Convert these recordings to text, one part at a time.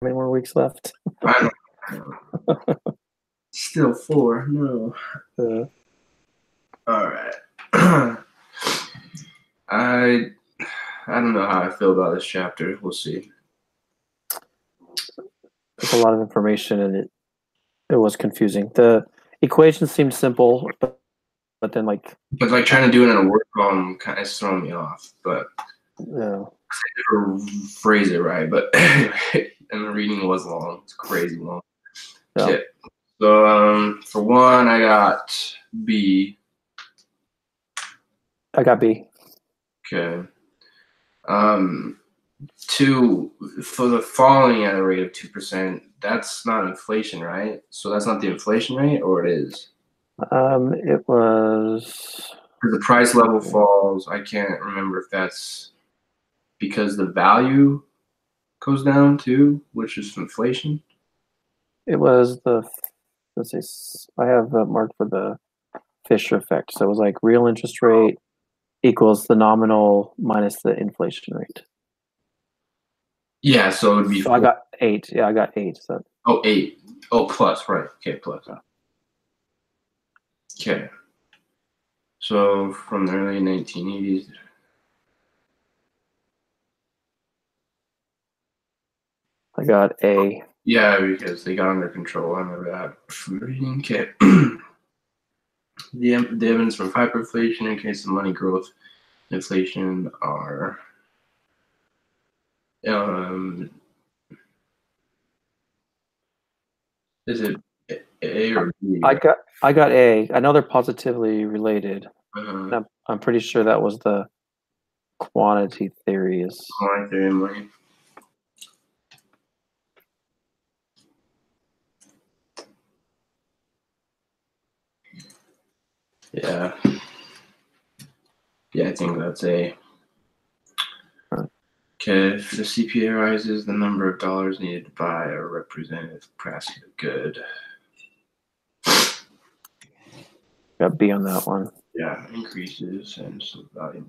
many more weeks left? I don't know. Still 4. No. All right. I don't know how I feel about this chapter. We'll see. There's a lot of information, and it was confusing. The equation seemed simple, but then like trying to do it in a word problem kind of throwing me off. But yeah. I never phrase it right. But and the reading was long. It's crazy long. Yeah. Okay. So for 1, I got B. I got B. Okay. 2, for the falling at a rate of 2%, that's not inflation, right? So that's not the inflation rate, or it is? It was. Because the price level falls. I can't remember if that's because the value goes down too, which is inflation. It was the. Let's see. I have marked for the Fisher effect. So it was like real interest rate equals the nominal minus the inflation rate. Yeah, so it would be. So I got 8. Yeah, I got 8. So. Oh, 8. Oh, plus, right. Okay, plus. Okay. So from the early 1980s. I got A. Yeah, because they got under control. I remember that from reading. Okay. The evidence from hyperinflation in case of money growth inflation are is it A or B? I got A. I know they're positively related. I'm pretty sure that was the quantity theory. Quantity theory and money. Yeah. Yeah, I think that's A. Okay, if the CPI rises, the number of dollars needed to buy a representative basket of good. Got B on that one. Yeah, increases and so value.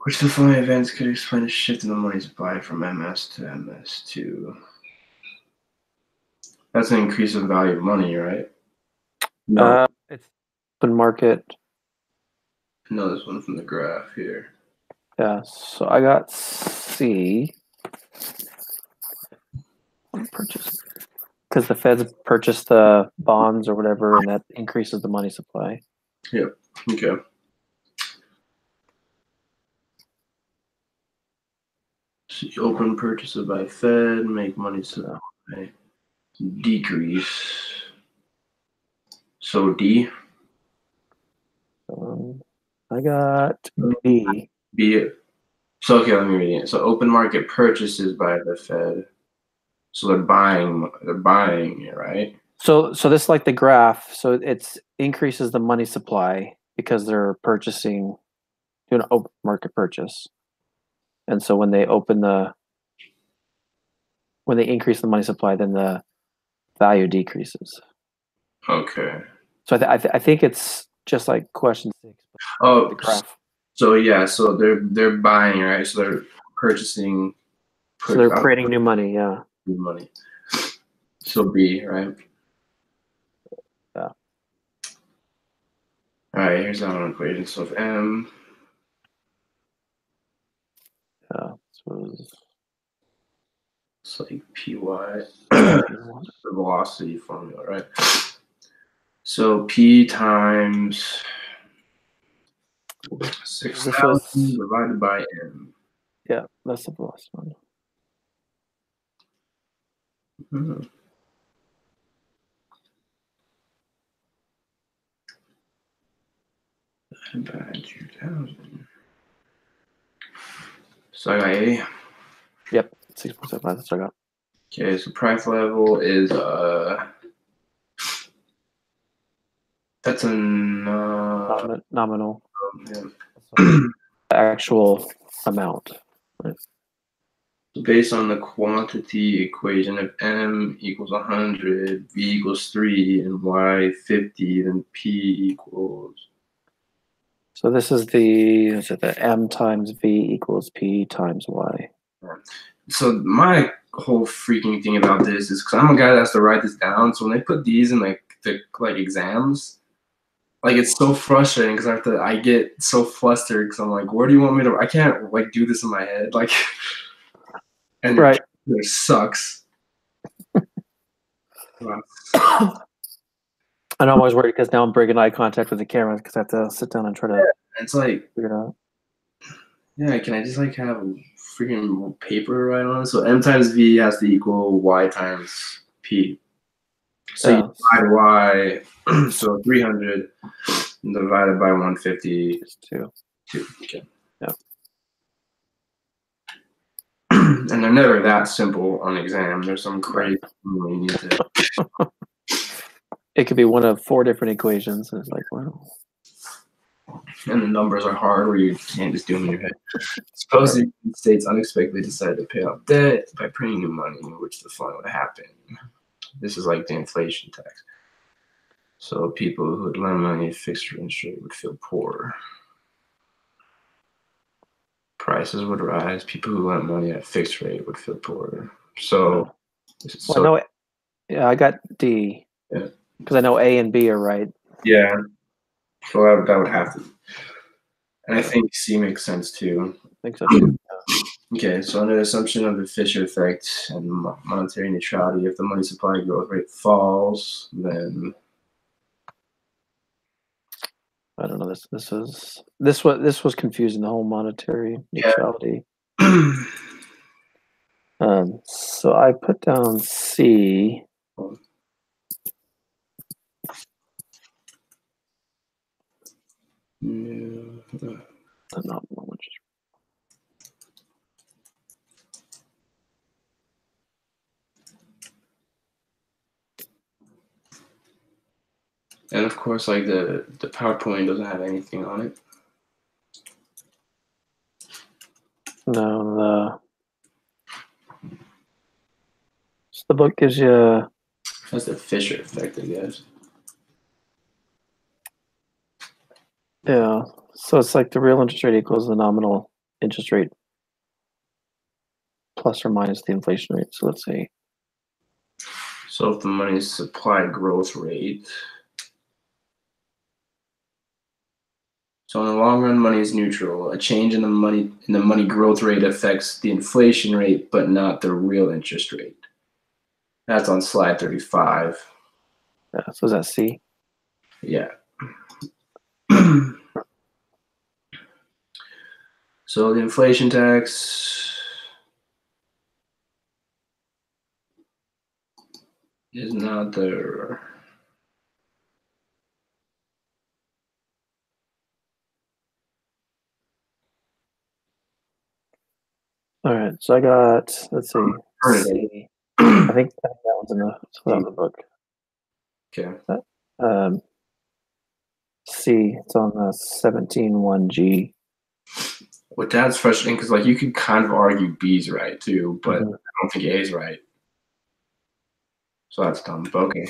Which the following events could explain a shift in the money supply from MS to MS2? That's an increase in value of money, right? No. It's open market. No, this one from the graph here. Yeah, so I got C. Purchase. Because the Feds purchase the bonds or whatever, and that increases the money supply. Yep. Okay. So open purchases by Fed, make money supply decrease. So D. I got B. B. So okay, let me read it. So open market purchases by the Fed. So they're buying it, right? So this is like the graph. So it increases the money supply because they're purchasing, doing an open market purchase. And so when they increase the money supply, then the value decreases. Okay. So I think it's just like question 6. Oh, the graph. So yeah, so they're buying, right? So they're purchasing. So they're creating new money, yeah. New money. So B, right? Yeah. All right, here's that one equation. So if M. Yeah. So it's like PY, the velocity formula, right? So P times 6,000 divided by M. Yeah, that's the last one. Mm-hmm. By 2,000. So I got A. Yep, 6.75. That's what I got. Okay, so price level is that's a nominal. Yeah. Actual amount. Right. So based on the quantity equation, if M equals 100, V equals 3, and Y 50, then P equals. So this is the M times V equals P times Y. So my whole freaking thing about this is because I'm a guy that has to write this down. So when they put these in the exams, like it's so frustrating because I get so flustered because I'm like, where do you want me to? I can't do this in my head, and right. It sucks. And I'm always worried because now I'm breaking eye contact with the camera because I have to sit down and try to it's like figure it out. Yeah, can I just have a freaking paper right on it? So M times V has to equal Y times P. So you divide Y, so 300 divided by 150. It's 2. Okay. Yeah. And they're never that simple on exam. There's some crazy you need to. It could be one of 4 different equations. And it's like, wow. And the numbers are hard where you can't just do them in your head. Suppose the United States unexpectedly decided to pay off debt by printing new money, in which the fund would happen. This is like the inflation tax. So people who would lend money at fixed interest rate would feel poor. Prices would rise. People who lent money at a fixed rate would feel poorer. So, yeah, I got D. Yeah. Because I know A and B are right. Yeah. So that would have to. And I think C makes sense too. I think so too. Okay, so under the assumption of the Fisher effect and monetary neutrality, if the money supply growth rate falls, then I don't know. This was confusing, the whole monetary neutrality. So I put down C. And of course, the PowerPoint doesn't have anything on it. No, the book gives you. That's the Fisher effect, I guess. Yeah, so it's like the real interest rate equals the nominal interest rate plus or minus the inflation rate. So let's see. So if the money supply growth rate. So in the long run, money is neutral. A change in the money growth rate affects the inflation rate, but not the real interest rate. That's on slide 35. Yeah, so is that C? Yeah. So the inflation tax is not there. All right, so I got, let's see, C. I think that one's in the book. Okay. C, it's on the 17.1G. Well, that's frustrating because you could kind of argue B's right too, but I don't think A's right. So that's dumb. But okay.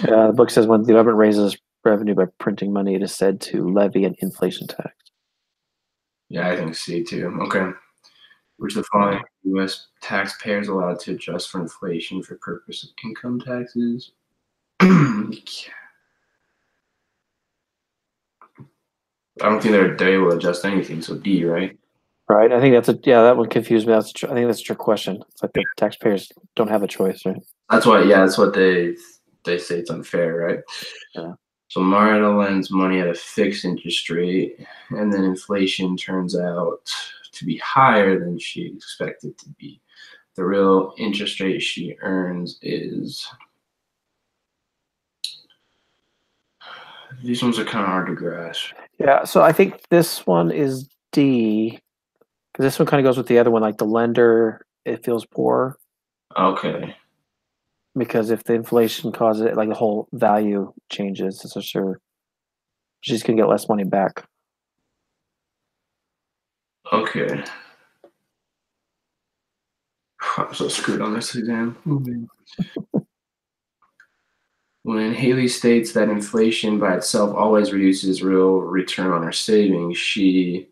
Yeah, the book says when the government raises revenue by printing money, it is said to levy an inflation tax. Yeah, I think C too. Okay. Which the following U.S. taxpayers allowed to adjust for inflation for purpose of income taxes. I don't think they will adjust anything. So D, right? Right. I think that one confused me. I think that's a trick question. It's like the taxpayers don't have a choice, right? That's why. Yeah, that's what they say it's unfair, right? Yeah. So Marta lends money at a fixed interest rate, and then inflation turns out to be higher than she expected to be. The real interest rate she earns is. These ones are kind of hard to grasp. Yeah, so I think this one is D, because this one kind of goes with the other one, like the lender, it feels poor. Okay. Because if the inflation causes it, like the whole value changes, so sure, she's gonna get less money back. Okay. I'm so screwed on this exam. When Haley states that inflation by itself always reduces real return on her savings, she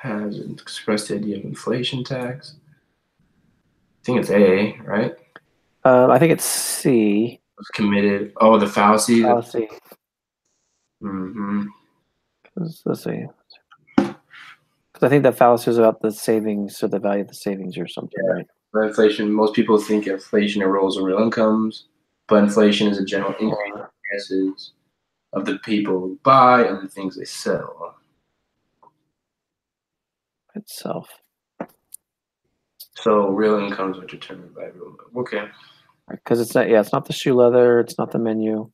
has expressed the idea of inflation tax. I think it's A, right? I think it's C. Was committed. Oh, the fallacy. Fallacy. Mm-hmm. Let's see. Because I think that fallacy is about the savings or the value of the savings or something, right? Inflation. Most people think inflation erodes real incomes, but inflation is a general increase in prices of the people who buy and the things they sell. Itself. So real incomes are determined by real income. Okay. Because it's not. Yeah, it's not the shoe leather. It's not the menu.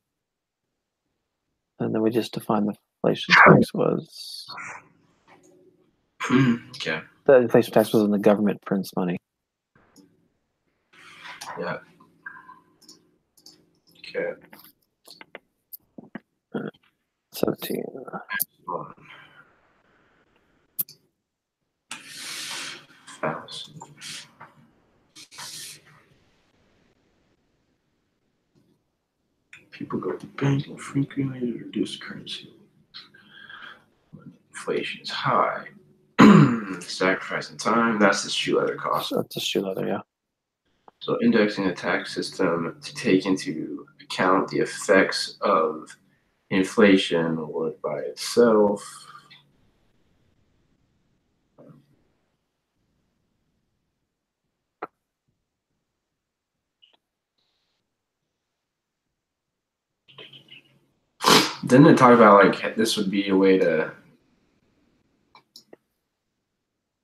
And then we just defined the inflation tax was. Okay. The inflation tax was when the government prints money. Yeah. Okay. 17. Fallacy. People go to the bank and frequently to reduce currency when inflation is high. Sacrificing time, that's the shoe leather cost. That's a shoe leather, yeah. So indexing the tax system to take into account the effects of inflation would by itself. Didn't it talk about like this would be a way to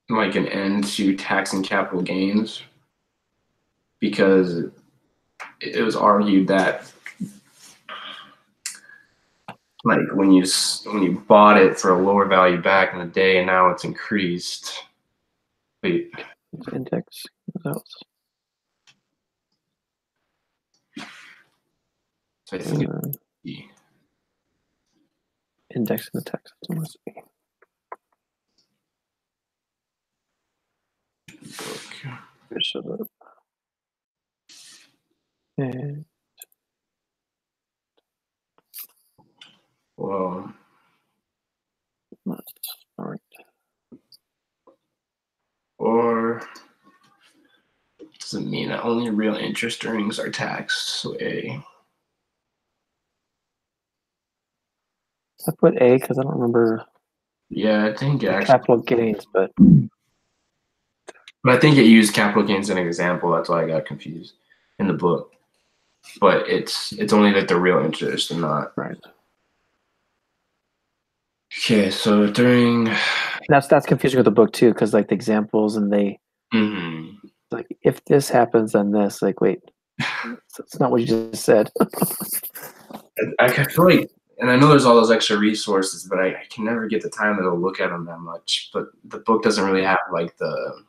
like an end to taxing capital gains? Because it was argued that like when you bought it for a lower value back in the day and now it's increased. Wait. Index. What else? So I think indexing the tax system must be. Okay. And Well, all right. Or does it mean that only real interest earnings are taxed? So A. I put A because I don't remember. Yeah, I think actually capital gains, but I think it used capital gains as an example. That's why I got confused in the book. But it's only that the real interest and not right. Okay, so during that's confusing with the book too, because like the examples and they like if this happens then this, like wait, it's not what you just said. I feel like, and I know there's all those extra resources, but I can never get the time to go look at them that much. But the book doesn't really have like the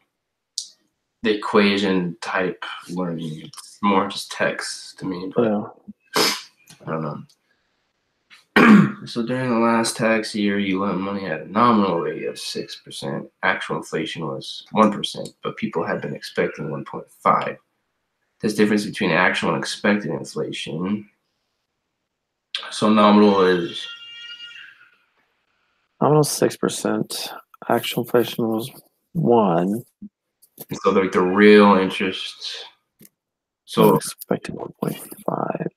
equation type learning. It's more just text to me. But Yeah. I don't know. So during the last tax year, you lent money at a nominal rate of 6%. Actual inflation was 1%, but people had been expecting 1.5. This difference between actual and expected inflation. So nominal is 6%. Actual inflation was 1. So like the real interest. So expected 1.5.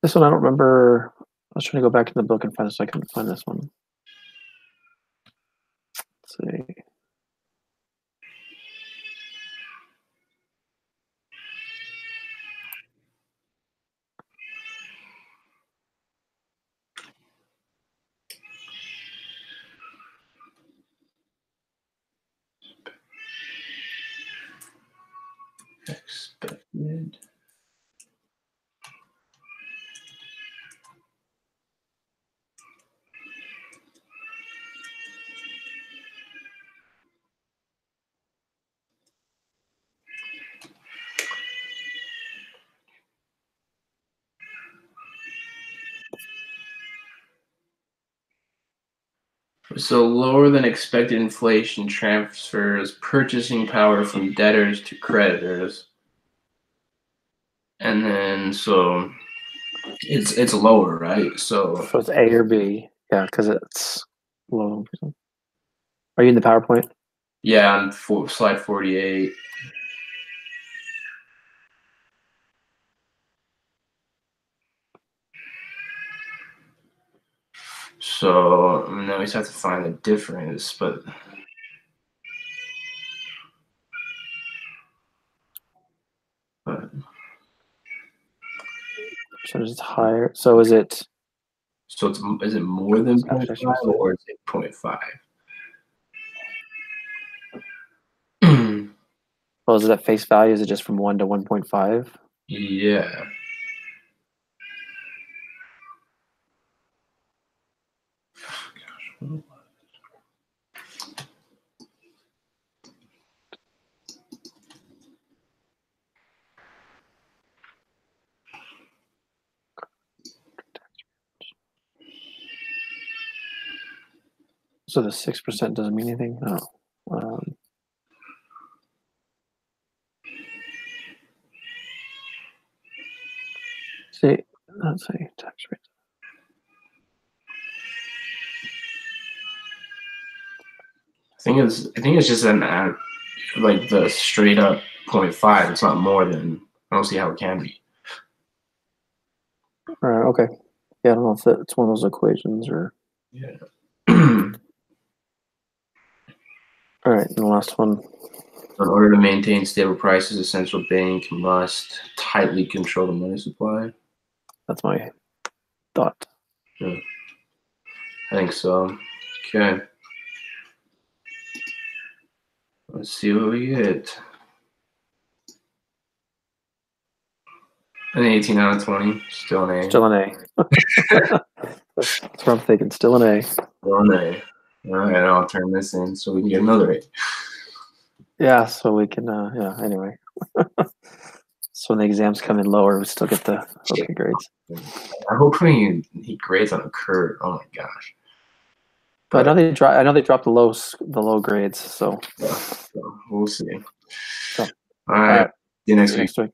This one I don't remember. I was trying to go back in the book and find it, so I couldn't find this one. Let's see. expected. So lower than expected inflation transfers purchasing power from debtors to creditors. And then so it's lower, right? So it's A or B. Yeah, because it's low. Are you in the PowerPoint? Yeah, on slide 48. So now we just have to find the difference, but Percentage is higher. So is it? So is it more than 0.5 or is it 0.5? Well, is it at face value? Is it just from 1 to 1.5? Yeah. So the 6% doesn't mean anything. No. See, let's see tax rate. I think it's just an like the straight up 0.5. It's not more than. I don't see how it can be. Okay. Yeah, I don't know if it's one of those equations or. Yeah. All right, and the last one. In order to maintain stable prices, a central bank must tightly control the money supply. That's my thought. Yeah. I think so. Okay. Let's see what we get. An 18 out of 20. Still an A. Still an A. That's what I'm thinking. Still an A. Still an A. All right, I'll turn this in so we can get another A. Yeah, so we can, yeah, anyway. So when the exams come in lower, we still get the okay grades. I hope he grades on a curve. Oh my gosh. But I know they dropped the low grades, so yeah, so we'll see. So, all right. See you next week.